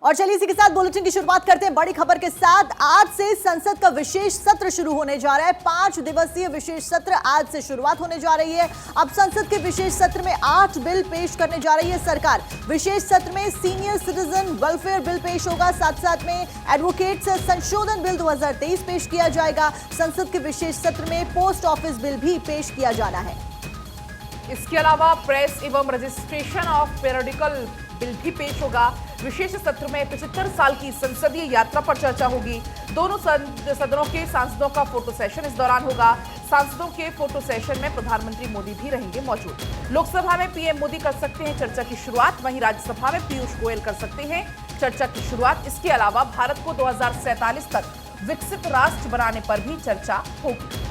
और चलिए इसी के साथ बुलेटिन की शुरुआत करते हैं बड़ी खबर के साथ। आज से संसद का विशेष सत्र शुरू होने जा रहा है। 5 दिवसीय विशेष सत्र आज से शुरुआत होने जा रही है। अब संसद के विशेष सत्र में 8 बिल पेश करने जा रही है सरकार। विशेष सत्र में सीनियर सिटीजन वेलफेयर बिल पेश होगा, साथ साथ में एडवोकेट्स संशोधन बिल 2023 पेश किया जाएगा। संसद के विशेष सत्र में पोस्ट ऑफिस बिल भी पेश किया जाना है। इसके अलावा प्रेस एवं रजिस्ट्रेशन ऑफ पीरियडिकल बिल भी पेश होगा। विशेष सत्र में 75 साल की संसदीय यात्रा पर चर्चा होगी। दोनों सदनों के सांसदों का फोटो सेशन इस दौरान होगा। सांसदों के फोटो सेशन में प्रधानमंत्री मोदी भी रहेंगे मौजूद। लोकसभा में पीएम मोदी कर सकते हैं चर्चा की शुरुआत, वहीं राज्यसभा में पीयूष गोयल कर सकते हैं चर्चा की शुरुआत। इसके अलावा भारत को 2047 तक विकसित राष्ट्र बनाने पर भी चर्चा होगी।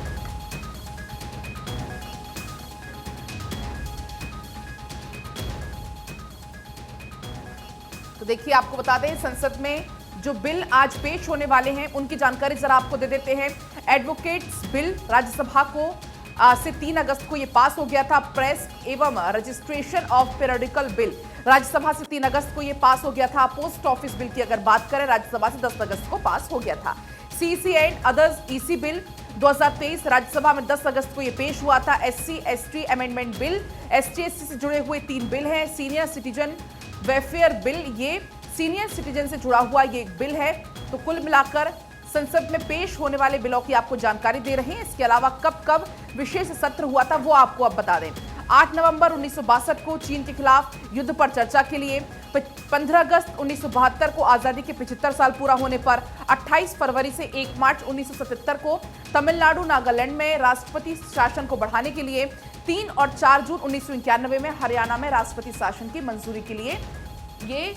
तो देखिए, आपको बता दें संसद में जो बिल आज पेश होने वाले हैं उनकी जानकारी जरा आपको दे देते हैं। एडवोकेट्स बिल राज्यसभा को से 3 अगस्त को ये पास हो गया था। प्रेस एवं registration of periodical bill Rajya Sabha से 3 अगस्त को ये पास हो गया था। पोस्ट ऑफिस बिल की अगर बात करें राज्यसभा से 10 अगस्त को पास हो गया था। CC and others EC bill 2023 Rajya Sabha में 10 अगस्त को ये पेश हुआ था। SC/ST अमेंडमेंट बिल, ST/SC से जुड़े हुए 3 बिल हैं। सीनियर सिटीजन वेलफेयर बिल, ये सीनियर सिटीजन से जुड़ा हुआ ये एक बिल है। तो कुल मिलाकर संसद में पेश होने वाले बिलों की आपको जानकारी दे रहे हैं। इसके अलावा कब कब विशेष सत्र हुआ था वो आपको अब बता दें। 8 नवंबर 1962 को चीन के खिलाफ युद्ध पर चर्चा के लिए, 15 अगस्त 1972 को आजादी के 75 साल पूरा होने पर, 28 फरवरी से 1 मार्च 1977 को तमिलनाडु नागालैंड में राष्ट्रपति शासन को बढ़ाने के लिए, 3 और 4 जून 1991 में हरियाणा में राष्ट्रपति शासन की मंजूरी के लिए ये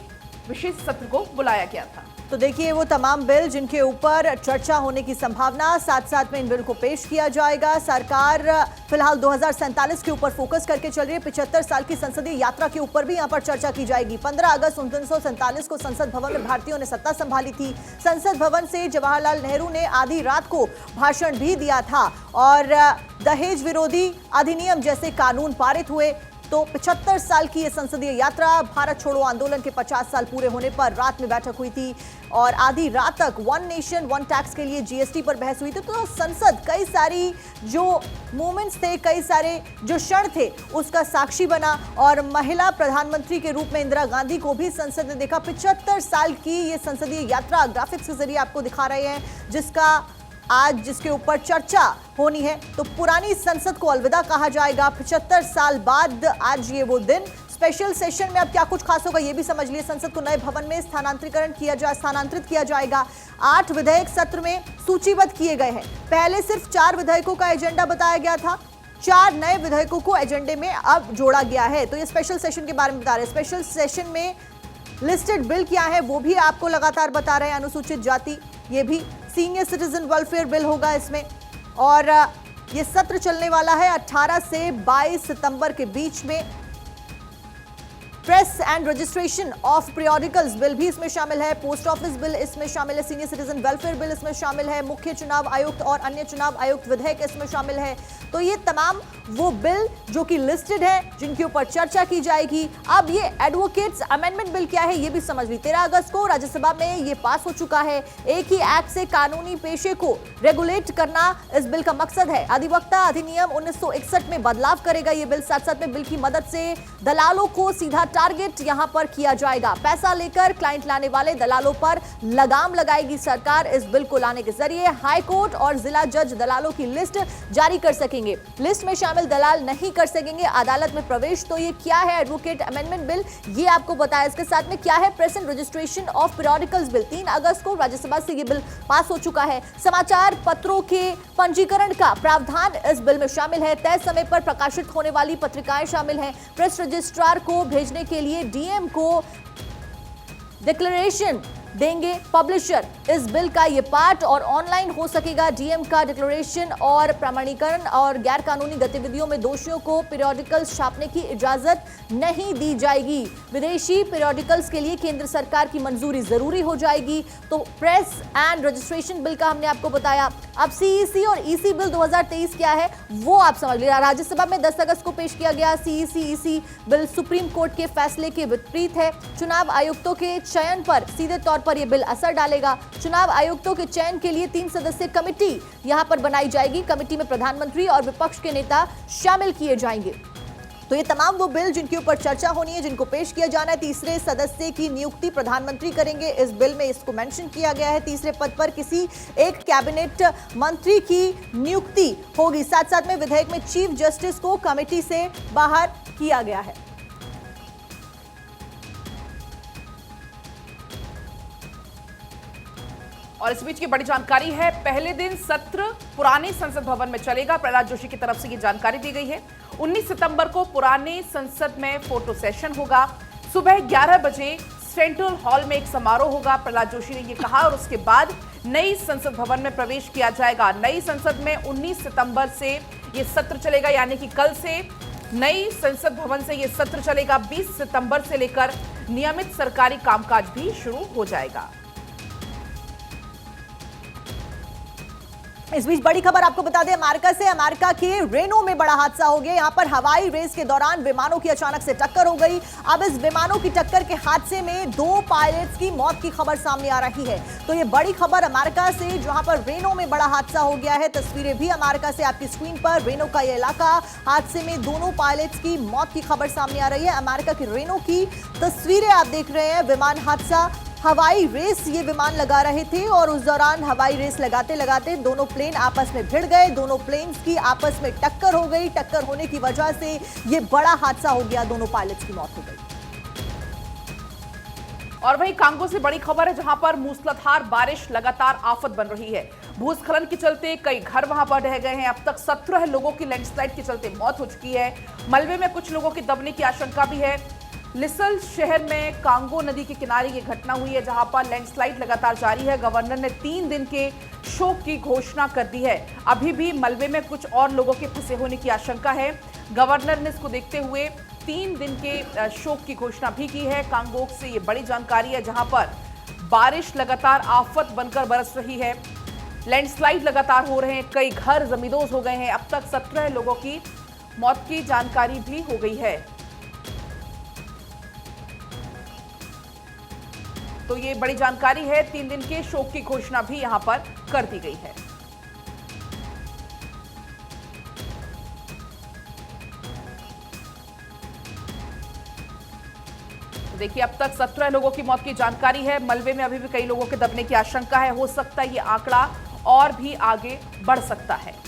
विशेष सत्र को बुलाया गया था। तो देखिए वो तमाम बिल जिनके ऊपर चर्चा होने की संभावना, साथ साथ में इन बिल को पेश किया जाएगा। सरकार फिलहाल 2047 के ऊपर फोकस करके चल रही है। 75 साल की संसदीय यात्रा के ऊपर भी यहां पर चर्चा की जाएगी। 15 अगस्त 1947 को संसद भवन में भारतीयों ने सत्ता संभाली थी। संसद भवन से जवाहरलाल नेहरू ने आधी रात को भाषण भी दिया था और दहेज विरोधी अधिनियम जैसे कानून पारित हुए। तो 75 साल की ये संसदीय यात्रा, भारत छोड़ो आंदोलन के 50 साल पूरे होने पर रात में बैठक हुई थी और आधी रात तक 1 नेशन 1 टैक्स के लिए जीएसटी पर बहस हुई थी। तो संसद कई सारी जो मोमेंट्स थे, कई सारे जो क्षण थे उसका साक्षी बना और महिला प्रधानमंत्री के रूप में इंदिरा गांधी को भी संसद ने देखा। 75 साल की ये संसदीय यात्रा ग्राफिक्स के जरिए आपको दिखा रहे हैं, जिसके ऊपर चर्चा होनी है। तो पुरानी संसद को अलविदा कहा जाएगा 75 साल बाद। आज ये वो दिन। स्पेशल सेशन में अब क्या कुछ खास होगा ये भी समझ लिए। संसद को नए भवन में स्थानांतरित किया जाएगा। 8 विधेयक सत्र में सूचीबद्ध किए गए हैं। पहले सिर्फ 4 विधेयकों का एजेंडा बताया गया था, 4 नए विधेयकों को एजेंडे में अब जोड़ा गया है। तो ये स्पेशल सेशन के बारे में बता रहे हैं। स्पेशल सेशन में लिस्टेड बिल क्या है वो भी आपको लगातार बता रहे हैं। अनुसूचित जाति, ये भी सीनियर सिटीजन वेलफेयर बिल होगा इसमें। और ये सत्र चलने वाला है 18 से 22 सितंबर के बीच में। Press and registration of periodicals bill भी इसमें शामिल है। पोस्ट ऑफिस बिल इसमें शामिल है। सीनियर सिटीजन वेलफेयर बिल इसमें शामिल है। मुख्य चुनाव आयुक्त और अन्य चुनाव आयुक्त विधेयक इसमें शामिल है। तो ये तमाम वो बिल जो कि लिस्टेड है, जिनके ऊपर चर्चा की जाएगी। अब ये एडवोकेट्स अमेंडमेंट बिल क्या है ये भी समझ ली। 13 अगस्त को राज्यसभा में ये पास हो चुका है। एक ही एक्ट से कानूनी पेशे को रेगुलेट करना इस बिल का मकसद है। अधिवक्ता अधिनियम 1961 में बदलाव करेगा ये बिल। साथ साथ में बिल की मदद से दलालों को सीधा टारगेट यहां पर किया जाएगा। पैसा लेकर क्लाइंट लाने वाले दलालों पर लगाम लगाएगी सरकार। इस बिल को लाने के जरिए हाई कोर्ट और जिला जज दलालों की लिस्ट जारी कर सकेंगे। लिस्ट में शामिल दलाल नहीं कर सकेंगे अदालत में प्रवेश। तो ये क्या है एडवोकेट अमेंडमेंट बिल, ये आपको बताया। इसके साथ में क्या है press and registration of periodicals bill. 3 अगस्त को राज्यसभा से ये बिल पास हो चुका है। समाचार पत्रों के पंजीकरण का प्रावधान इस बिल में शामिल है। तय समय पर प्रकाशित होने वाली पत्रिकाएं शामिल हैं। प्रेस रजिस्ट्रार को भेजने के लिए डीएम को डिक्लेरेशन देंगे पब्लिशर। इस बिल का ये पार्ट और ऑनलाइन हो सकेगा डीएम का डिक्लेरेशन और प्रमाणीकरण और गैर कानूनी गतिविधियों में दोषियों को पीरियोडिकल्स छापने की इजाजत नहीं दी जाएगी। विदेशी पीरियोडिकल्स के लिए केंद्र सरकार की मंजूरी जरूरी हो जाएगी। तो प्रेस एंड रजिस्ट्रेशन बिल का हमने आपको बताया। अब सीईसी और ईसी बिल 2023 क्या है वो आप समझ लीजिए। राज्यसभा में 10 अगस्त को पेश किया गया CEC EC bill supreme court के फैसले के विपरीत है। चुनाव आयुक्तों के चयन पर सीधे तौर पर यह बिल असर डालेगा। चुनाव आयुक्तों के चयन के लिए 3 सदस्यीय कमेटी यहां पर बनाई जाएगी। कमेटी में प्रधानमंत्री और विपक्ष के नेता शामिल किए जाएंगे। तो ये तमाम वो बिल जिनके ऊपर चर्चा होनी है, जिनको पेश किया जाना है। तीसरे सदस्य की नियुक्ति प्रधानमंत्री करेंगे। इस बिल में इसको मेंशन किया गया है। तीसरे पद पर किसी एक कैबिनेट मंत्री की नियुक्ति होगी। साथ साथ में विधेयक में चीफ जस्टिस को कमेटी से बाहर किया गया है। और इस बीच की बड़ी जानकारी है, पहले दिन सत्र पुराने संसद भवन में चलेगा। प्रहलाद जोशी की तरफ से ये जानकारी दी गई है। 19 सितंबर को पुराने संसद में फोटो सेशन होगा। सुबह 11 बजे सेंट्रल हॉल में एक समारोह होगा, प्रहलाद जोशी ने ये कहा। और उसके बाद नई संसद भवन में प्रवेश किया जाएगा। नई संसद में 19 सितंबर से ये सत्र चलेगा, यानी कि कल से नई संसद भवन से ये सत्र चलेगा। 20 सितंबर से लेकर नियमित सरकारी कामकाज भी शुरू हो जाएगा। इस बीच बड़ी खबर आपको बता दें अमेरिका से। अमेरिका के रेनो में बड़ा हादसा हो गया। यहां पर हवाई रेस के दौरान विमानों की अचानक से टक्कर हो गई। अब इस विमानों की टक्कर के हादसे में 2 पायलट्स की मौत की खबर सामने आ रही है। तो ये बड़ी खबर अमेरिका से, जहां पर रेनो में बड़ा हादसा हो गया है। तस्वीरें भी अमेरिका से आपकी स्क्रीन पर। रेनो का यह इलाका, हादसे में दोनों पायलट्स की मौत की खबर सामने आ रही है। अमेरिका की रेनो की तस्वीरें आप देख रहे हैं। विमान हादसा, हवाई रेस ये विमान लगा रहे थे और उस दौरान हवाई रेस लगाते लगाते दोनों प्लेन आपस में भिड़ गए। दोनों प्लेन्स की आपस में टक्कर हो गई। टक्कर होने की वजह से ये बड़ा हादसा हो गया। दोनों पायलट्स की मौत हो गई। और वहीं कांगो से बड़ी खबर है, जहां पर मूसलाधार बारिश लगातार आफत बन रही है। भूस्खलन के चलते कई घर वहां पर ढह गए हैं। अब तक 17 लोगों की लैंडस्लाइड के चलते मौत हो चुकी है। मलबे में कुछ लोगों के दबने की आशंका भी है। लिसल शहर में कांगो नदी के किनारे ये घटना हुई है, जहां पर लैंडस्लाइड लगातार जारी है। गवर्नर ने 3 दिन के शोक की घोषणा कर दी है। अभी भी मलबे में कुछ और लोगों के फंसे होने की आशंका है। गवर्नर ने इसको देखते हुए 3 दिन के शोक की घोषणा भी की है। कांगो से ये बड़ी जानकारी है, जहां पर बारिश लगातार आफत बनकर बरस रही है। लैंडस्लाइड लगातार हो रहे हैं। कई घर जमींदोज हो गए हैं। अब तक 17 लोगों की मौत की जानकारी भी हो गई है। तो ये बड़ी जानकारी है। 3 दिन के शोक की घोषणा भी यहां पर कर दी गई है। देखिए, अब तक 17 लोगों की मौत की जानकारी है। मलबे में अभी भी कई लोगों के दबने की आशंका है। हो सकता है ये आंकड़ा और भी आगे बढ़ सकता है।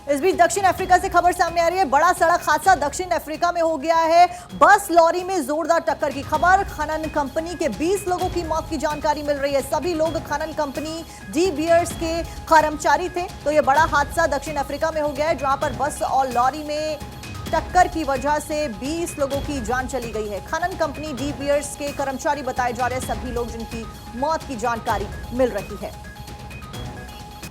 इस बीच दक्षिण अफ्रीका से खबर सामने आ रही है। बड़ा सड़क हादसा दक्षिण अफ्रीका में हो गया है। बस लॉरी में जोरदार टक्कर की खबर। खनन कंपनी के 20 लोगों की मौत की जानकारी मिल रही है। सभी लोग खनन कंपनी डी बियर्स के कर्मचारी थे। तो यह बड़ा हादसा दक्षिण अफ्रीका में हो गया है, जहां पर बस और लॉरी में टक्कर की वजह से 20 लोगों की जान चली गई है। खनन कंपनी डी बियर्स के कर्मचारी बताए जा रहे हैं सभी लोग, जिनकी मौत की जानकारी मिल रही है।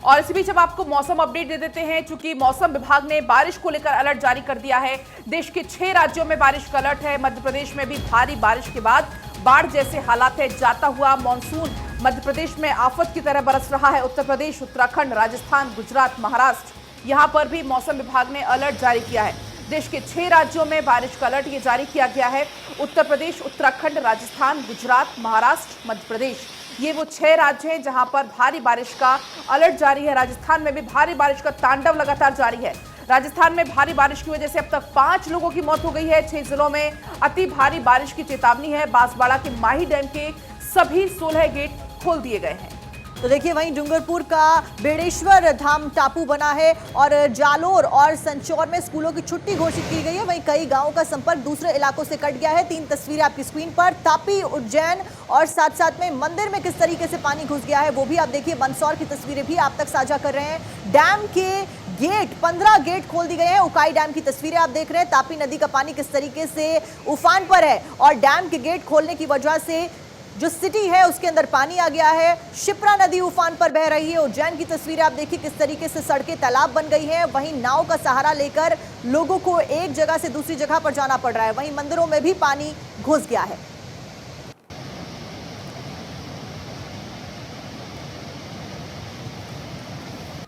और इसी बीच अब आपको मौसम अपडेट दे देते हैं। चूंकि मौसम विभाग ने बारिश को लेकर अलर्ट जारी कर दिया है। देश के 6 राज्यों में बारिश का अलर्ट है। मध्य प्रदेश में भी भारी बारिश के बाद बाढ़ जैसे हालात है। जाता हुआ मॉनसून मध्य प्रदेश में आफत की तरह बरस रहा है। उत्तर प्रदेश, उत्तराखंड, राजस्थान, गुजरात, महाराष्ट्र, यहां पर भी मौसम विभाग ने अलर्ट जारी किया है। देश के 6 राज्यों में बारिश का अलर्ट ये जारी किया गया है। उत्तर प्रदेश, उत्तराखंड, राजस्थान, गुजरात, महाराष्ट्र, मध्य प्रदेश, ये वो 6 राज्य हैं जहां पर भारी बारिश का अलर्ट जारी है। राजस्थान में भी भारी बारिश का तांडव लगातार जारी है। राजस्थान में भारी बारिश की वजह से अब तक 5 लोगों की मौत हो गई है। 6 जिलों में अति भारी बारिश की चेतावनी है। बांसवाड़ा के माही डैम के सभी 16 गेट खोल दिए गए हैं। तो देखिए, वहीं डूंगरपुर का बेड़ेश्वर धाम टापू बना है और जालोर और संचौर में स्कूलों की छुट्टी घोषित की गई है। वहीं कई गांवों का संपर्क दूसरे इलाकों से कट गया है। 3 तस्वीरें आपकी स्क्रीन पर। तापी, उज्जैन और साथ साथ में मंदिर में किस तरीके से पानी घुस गया है वो भी आप देखिए। मंदसौर की तस्वीरें भी आप तक साझा कर रहे हैं। डैम के गेट 15 गेट खोल दिए गए हैं। उकाई डैम की तस्वीरें आप देख रहे हैं। तापी नदी का पानी किस तरीके से उफान पर है और डैम के गेट खोलने की वजह से जो सिटी है उसके अंदर पानी आ गया है। शिप्रा नदी उफान पर बह रही है। उज्जैन की तस्वीरें आप देखिए किस तरीके से सड़कें तालाब बन गई हैं। वहीं नाव का सहारा लेकर लोगों को एक जगह से दूसरी जगह पर जाना पड़ रहा है। वहीं मंदिरों में भी पानी घुस गया है।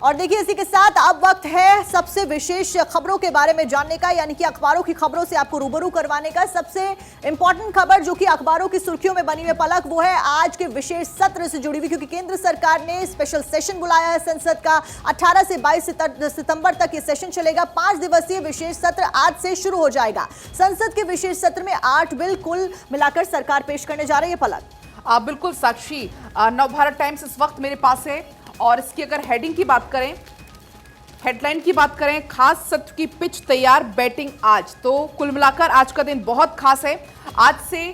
और देखिए इसी के साथ अब वक्त है सबसे विशेष खबरों के बारे में जानने का, यानी कि अखबारों की खबरों से आपको रूबरू करवाने का। सबसे इंपॉर्टेंट खबर जो कि अखबारों की सुर्खियों में बनी हुई पलक, वो है आज के विशेष सत्र से जुड़ी हुई, क्योंकि केंद्र सरकार ने स्पेशल सेशन बुलाया है संसद का। 18 से 22 सितंबर तक ये सेशन चलेगा। 5 दिवसीय विशेष सत्र आज से शुरू हो जाएगा। संसद के विशेष सत्र में 8 बिल कुल मिलाकर सरकार पेश करने जा रही है। पलक बिल्कुल साक्षी, नवभारत टाइम्स इस वक्त मेरे पास है और इसकी अगर हेडिंग की बात करें, हेडलाइन की बात करें, खास सत्र की पिच तैयार, बैटिंग आज। तो कुल मिलाकर आज का दिन बहुत खास है। आज से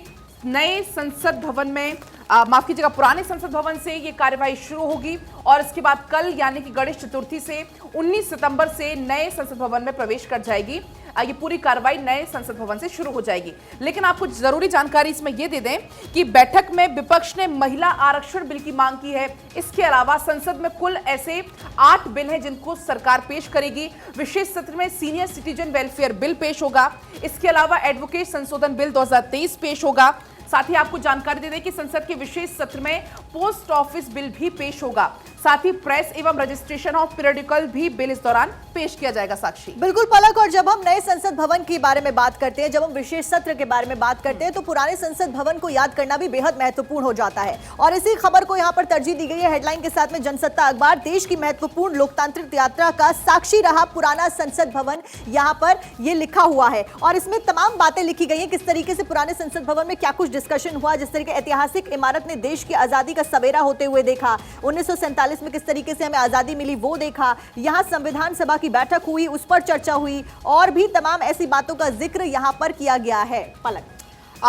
नए संसद भवन में माफ कीजिएगा, पुराने संसद भवन से ये कार्यवाही शुरू होगी और इसके बाद कल यानी कि गणेश चतुर्थी से 19 सितंबर से नए संसद भवन में प्रवेश कर जाएगी। ये पूरी कार्रवाई नए संसद भवन से शुरू हो जाएगी। लेकिन आपको जरूरी जानकारी इसमें यह दे दें कि बैठक में विपक्ष ने महिला आरक्षण बिल की मांग की है। इसके अलावा संसद में कुल ऐसे 8 बिल हैं जिनको सरकार पेश करेगी। विशेष सत्र में सीनियर सिटीजन वेलफेयर बिल पेश होगा। इसके अलावा एडवोकेट संशोधन बिल 2023 पेश होगा। साथ ही आपको जानकारी दे दें कि संसद के विशेष सत्र में पोस्ट ऑफिस बिल भी पेश होगा। साथ ही प्रेस एवं रजिस्ट्रेशन ऑफ पीरियडिकल भी बिल इस दौरान पेश किया जाएगा। साक्षी बिल्कुल पलक, और जब हम नए संसद भवन के बारे में बात करते हैं, जब हम विशेष सत्र के बारे में बात करते हैं, तो पुराने संसद भवन को याद करना भी बेहद महत्वपूर्ण हो जाता है। और इसी खबर को यहाँ पर तरजीह दी गई है हेडलाइन के साथ में। जनसत्ता अखबार, देश की महत्वपूर्ण लोकतांत्रिक यात्रा का साक्षी रहा पुराना संसद भवन, यहाँ पर ये लिखा हुआ है और इसमें तमाम बातें लिखी गई हैं। किस तरीके से पुराने संसद भवन में क्या कुछ डिस्कशन हुआ, जिस तरीके ऐतिहासिक इमारत ने देश की आजादी का सवेरा होते हुए देखा। 1947 में किस तरीके से हमें आजादी मिली वो देखा। यहां संविधान सभा की बैठक हुई, उस पर चर्चा हुई और भी तमाम ऐसी बातों का जिक्र यहां पर किया गया है। पलक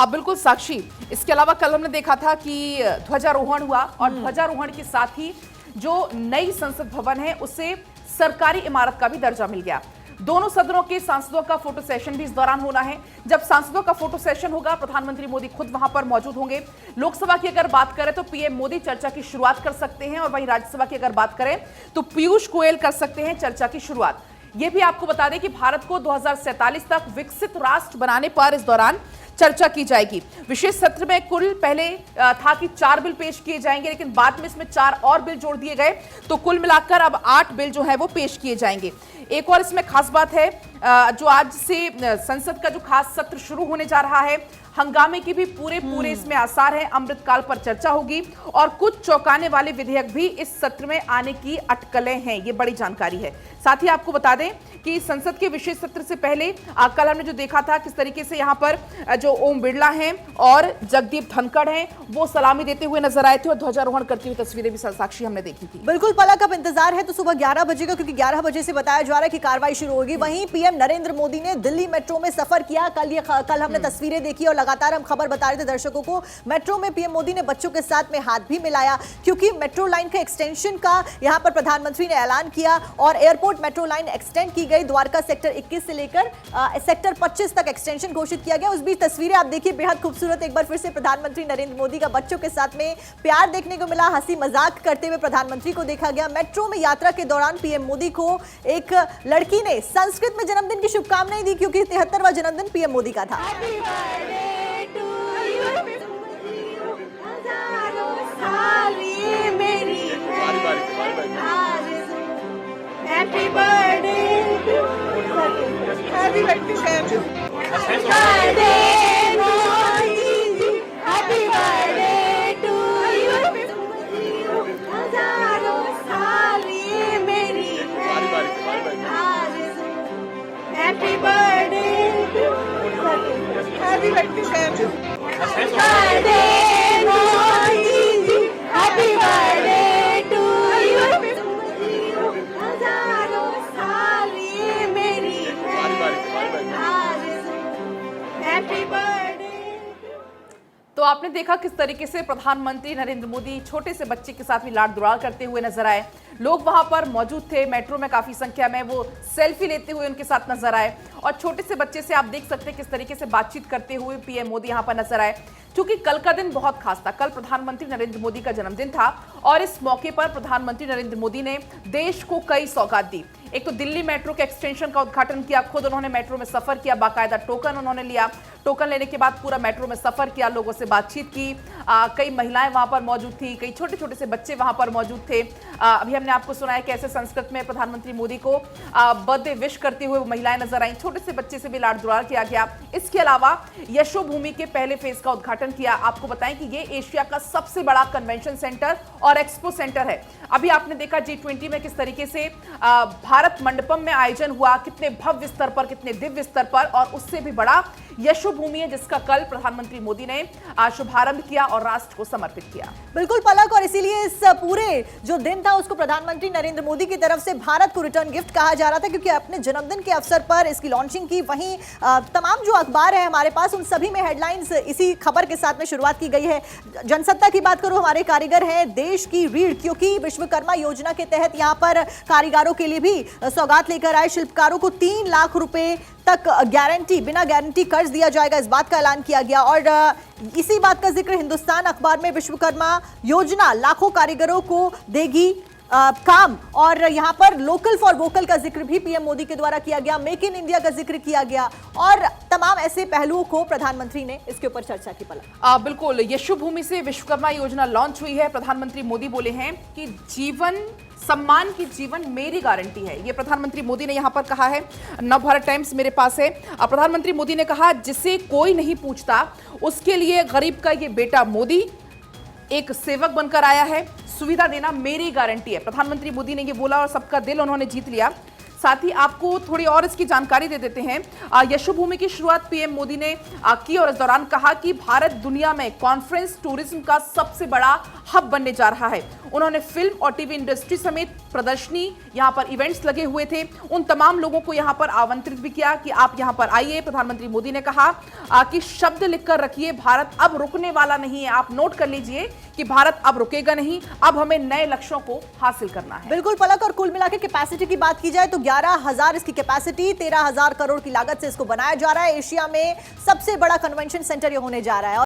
बिल्कुल साक्षी, इसके अलावा कल हमने देखा था कि ध्वजारोहण हुआ और ध्वजारोहण के साथ ही जो नई संसद भवन है उसे सरकारी इमारत का भी दर्जा मिल गया। दोनों सदनों के सांसदों का फोटो सेशन भी इस दौरान होना है। जब सांसदों का फोटो सेशन होगा, प्रधानमंत्री मोदी खुद वहां पर मौजूद होंगे। लोकसभा की अगर बात करें तो पीएम मोदी चर्चा की शुरुआत कर सकते हैं और वहीं राज्यसभा की अगर बात करें तो पीयूष गोयल कर सकते हैं चर्चा की शुरुआत। यह भी आपको बता दें कि भारत को 2047 तक विकसित राष्ट्र बनाने पर इस दौरान चर्चा की जाएगी। विशेष सत्र में कुल पहले था कि 4 बिल पेश किए जाएंगे, लेकिन बाद में इसमें 4 और बिल जोड़ दिए गए, तो कुल मिलाकर अब 8 बिल जो है वो पेश किए जाएंगे। एक और इसमें खास बात है, जो आज से संसद का जो खास सत्र शुरू होने जा रहा है, हंगामे की भी पूरे इसमें आसार है। अमृतकाल पर चर्चा होगी और कुछ चौंकाने वाले विधेयक भी इस सत्र में आने की अटकलें हैं। ये बड़ी जानकारी है। साथ ही आपको बता दें कि संसद के विशेष सत्र से पहले कल हमने जो देखा था किस तरीके से यहाँ पर जो ओम बिरला हैं और जगदीप धनखड़ हैं वो सलामी देते हुए नजर आए थे और ध्वजारोहण करती हुई तस्वीरें भी साक्षी हमने देखी थी। बिल्कुल पलक, अब इंतजार है तो सुबह 11 बजे का, क्योंकि 11 बजे से बताया जा रहा है कि कार्रवाई शुरू होगी। वहीं पीएम नरेंद्र मोदी ने दिल्ली मेट्रो में सफर किया। कल हमने तस्वीरें देखी और लगातार हम खबर बता रहे थे दर्शकों को। मेट्रो में पीएम मोदी ने बच्चों के साथ में हाथ भी मिलाया, क्योंकि मेट्रो लाइन का एक्सटेंशन का यहां पर प्रधानमंत्री ने ऐलान किया और एयरपोर्ट मेट्रो लाइन एक्सटेंड की गई। द्वारका सेक्टर 21 से लेकर सेक्टर 25 तक एक्सटेंशन घोषित किया गया। उस बीच तस्वीरें आप देखिए बेहद खूबसूरत। एक बार फिर से प्रधानमंत्री नरेंद्र मोदी का बच्चों के साथ में प्यार देखने को मिला। हंसी मजाक करते हुए प्रधानमंत्री को देखा गया। मेट्रो में यात्रा के दौरान पीएम मोदी को एक लड़की ने संस्कृत में जन्मदिन की शुभकामनाएं दी, क्योंकि 73वां जन्मदिन पीएम मोदी का था। Happy birthday to you. Happy birthday, Modi. Happy birthday to you. हजारों साल ये मेरी आरज़ू। Happy birthday to you. Happy birthday, Modi. Happy birthday to you. हजारों साल ये मेरी आरज़ू। Happy birthday। तो आपने देखा किस तरीके से प्रधानमंत्री नरेंद्र मोदी छोटे से बच्चे के साथ भी लाड दुलार करते हुए नजर आए। लोग वहां पर मौजूद थे, मेट्रो में काफी संख्या में, वो सेल्फी लेते हुए उनके साथ नजर आए और छोटे से बच्चे से आप देख सकते हैं किस तरीके से बातचीत करते हुए पीएम मोदी यहां पर नजर आए। क्योंकि कल का दिन बहुत खास था। कल प्रधानमंत्री नरेंद्र मोदी का जन्मदिन था और इस मौके पर प्रधानमंत्री नरेंद्र मोदी ने देश को कई सौगात दी। एक तो दिल्ली मेट्रो के एक्सटेंशन का उद्घाटन किया, खुद उन्होंने मेट्रो में सफर किया, बाकायदा टोकन उन्होंने लिया, टोकन लेने के बाद पूरा मेट्रो में सफर किया, लोगों से बातचीत की। कई महिलाएं वहां पर मौजूद थी, कई छोटे छोटे से बच्चे वहां पर मौजूद थे। अभी हमने आपको सुनाया कैसे संस्कृत में प्रधानमंत्री मोदी को बर्थडे विश करते हुए वो महिलाएं नजर आई, छोटे से बच्चे से भी लाड़ दुलार किया गया। इसके अलावा यशोभूमि के पहले फेज का उद्घाटन किया। आपको बताएं कि ये एशिया का सबसे बड़ा कन्वेंशन सेंटर और एक्सपो सेंटर है। अभी आपने देखा G20 में किस तरीके से भारत मंडपम में आयोजन हुआ, कितने भव्य स्तर पर, कितने दिव्य स्तर पर, और उससे भी बड़ा यशोभूमि है जिसका कल प्रधानमंत्री मोदी ने शुभारंभ किया और राष्ट्र को समर्पित किया। बिल्कुल पलक, और इसीलिए इस पूरे जो दिन था उसको प्रधानमंत्री नरेंद्र मोदी की तरफ से भारत को रिटर्न गिफ्ट कहा जा रहा था, क्योंकि अपने जन्मदिन के अवसर पर इसकी लॉन्चिंग की। वहीं तमाम जो अखबार है हमारे पास उन सभी में हेडलाइंस इसी खबर के साथ में शुरुआत की गई है। जनसत्ता की बात करूं, हमारे कारीगर हैं देश की रीढ़, क्योंकि विश्वकर्मा योजना के तहत यहां पर कारीगरों के लिए भी सौगात लेकर आए। शिल्पकारों को 3 लाख रुपए तक गारंटी, बिना गारंटी कर्ज दिया जाएगा, इस बात का ऐलान किया गया। और इसी बात का जिक्र हिंदुस्तान अखबार में, विश्वकर्मा योजना लाखों कारीगरों को देगी काम, और यहां पर लोकल फॉर वोकल का जिक्र भी पीएम मोदी के द्वारा किया गया, मेक इन इंडिया का जिक्र किया गया, और तमाम ऐसे पहलुओं को प्रधानमंत्री ने इसके ऊपर चर्चा की। पलक, बिल्कुल, यशोभूमि से विश्वकर्मा योजना लॉन्च हुई है। प्रधानमंत्री मोदी बोले हैं कि जीवन सम्मान की जीवन मेरी गारंटी है, ये प्रधानमंत्री मोदी ने यहां पर कहा है। नवभारत टाइम्स मेरे पास है। प्रधानमंत्री मोदी ने कहा, जिसे कोई नहीं पूछता उसके लिए गरीब का ये बेटा मोदी एक सेवक बनकर आया है, सुविधा देना मेरी गारंटी है। प्रधानमंत्री मोदी ने ये बोला और सबका दिल उन्होंने जीत लिया। साथ ही आपको थोड़ी और इसकी जानकारी दे देते हैं। यशोभूमि की शुरुआत पीएम मोदी ने की और इस दौरान कहा कि भारत दुनिया में कॉन्फ्रेंस टूरिज्म का सबसे बड़ा हब बनने जा रहा है। उन्होंने फिल्म और टीवी इंडस्ट्री समेत प्रदर्शनी, यहाँ पर इवेंट्स लगे हुए थे, उन तमाम लोगों को यहाँ पर आमंत्रित भी किया कि आप यहाँ पर आइए। प्रधानमंत्री मोदी ने कहा कि शब्द लिखकर रखिए, भारत अब रुकने वाला नहीं है। आप नोट कर लीजिए कि भारत अब रुकेगा नहीं, अब हमें नए लक्ष्यों को हासिल करना है। बिल्कुल पलक, और कुल मिलाकर कैपेसिटी की बात की जाए तो 11,000 इसकी कैपेसिटी, 13,000 करोड़ की लागत से इसको बनाया जा रहा है। एशिया में सबसे बड़ा कन्वेंशन सेंटर ये होने जा रहा है।